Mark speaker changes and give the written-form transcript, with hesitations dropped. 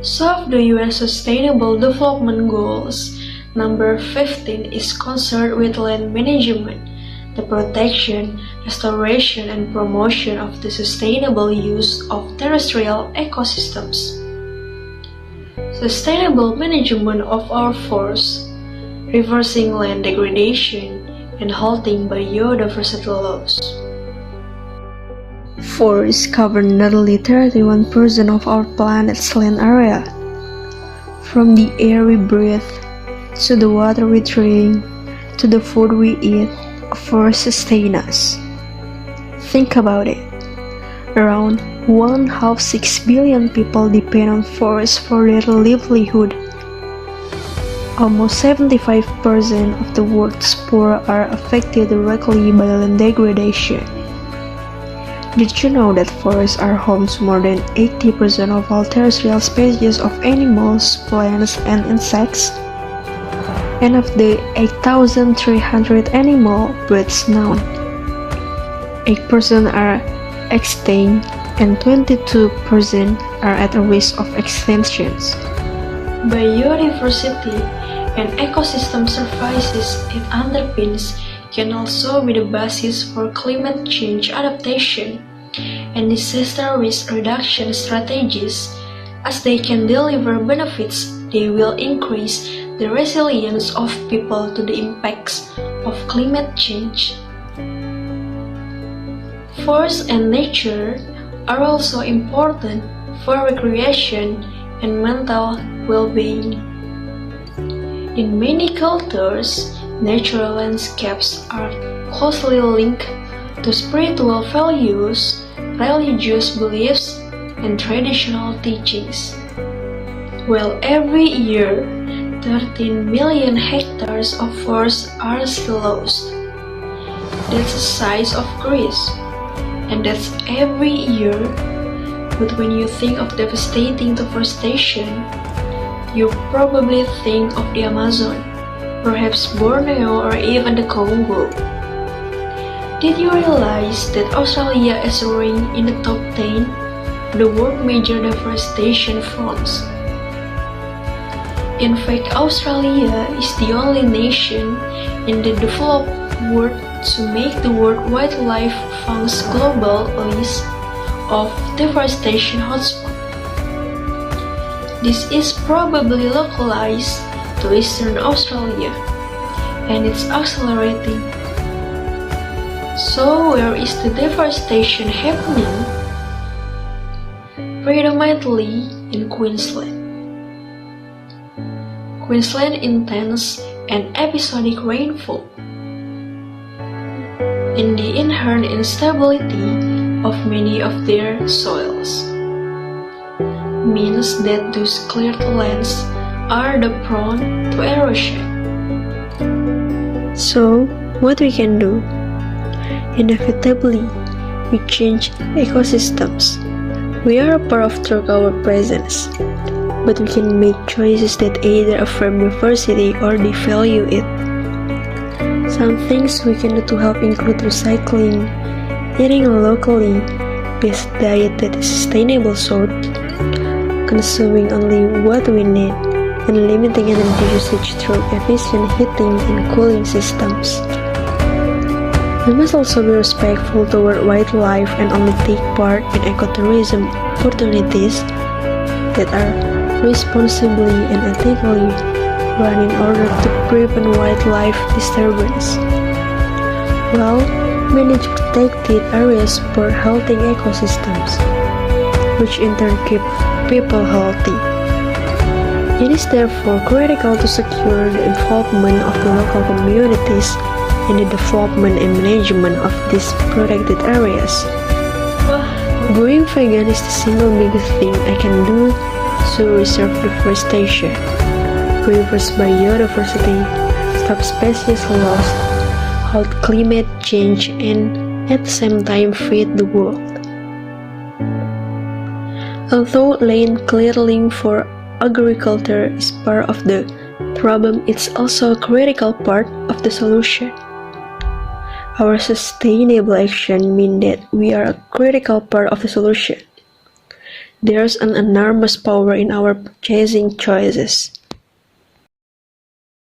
Speaker 1: Some of the UN Sustainable Development Goals, number 15 is concerned with land management, the protection, restoration, and promotion of the sustainable use of terrestrial ecosystems. Sustainable management of our forests, reversing land degradation, and halting biodiversity loss. Forests cover nearly 31% of our planet's land area. From the air we breathe, to the water we drink, to the food we eat, forests sustain us. Think about it. Around 1.6 billion people depend on forests for their livelihood. Almost 75% of the world's poor are affected directly by land degradation. Did you know that forests are home to more than 80% of all terrestrial species of animals, plants, and insects? And of the 8,300 animal breeds known, 8% are extinct and 22% are at a risk of extinctions. Biodiversity and ecosystem services it underpins can also be the basis for climate change adaptation and disaster risk reduction strategies. As they can deliver benefits, they will increase the resilience of people to the impacts of climate change. Forests and nature are also important for recreation and mental well-being. In many cultures, natural landscapes are closely linked to spiritual values, religious beliefs, and traditional teachings. Well, every year, 13 million hectares of forest are still lost. That's the size of Greece, and that's every year. But when you think of devastating deforestation, you probably think of the Amazon, perhaps Borneo or even the Congo. Did you realize that Australia is ranked in the top 10 of the world major deforestation fronts? In fact, Australia is the only nation in the developed world to make the World Wildlife Fund's global list of deforestation hotspots. This is probably localized to Eastern Australia, and it's accelerating. So where is the deforestation happening? Predominantly in Queensland. Queensland intense and episodic rainfall, and the inherent instability of many of their soils means that those cleared lands are the prone to erosion. So, what we can do? Inevitably, we change ecosystems. We are a part of through our presence, but we can make choices that either affirm diversity or devalue it. Some things we can do to help include recycling, eating a locally based diet that is sustainable sort, consuming only what we need, and limiting energy usage through efficient heating and cooling systems. We must also be respectful toward wildlife and only take part in ecotourism opportunities that are responsibly and ethically run in order to prevent wildlife disturbance. Well, manage protected areas for healthy ecosystems, which in turn keep people healthy. It is therefore critical to secure the involvement of the local communities in the development and management of these protected areas. Going vegan is the single biggest thing I can do to reserve deforestation, reverse biodiversity, stop species loss, halt climate change, and at the same time feed the world. Although land clearing for agriculture is part of the problem, it's also a critical part of the solution. Our sustainable action means that we are a critical part of the solution. There's an enormous power in our purchasing choices.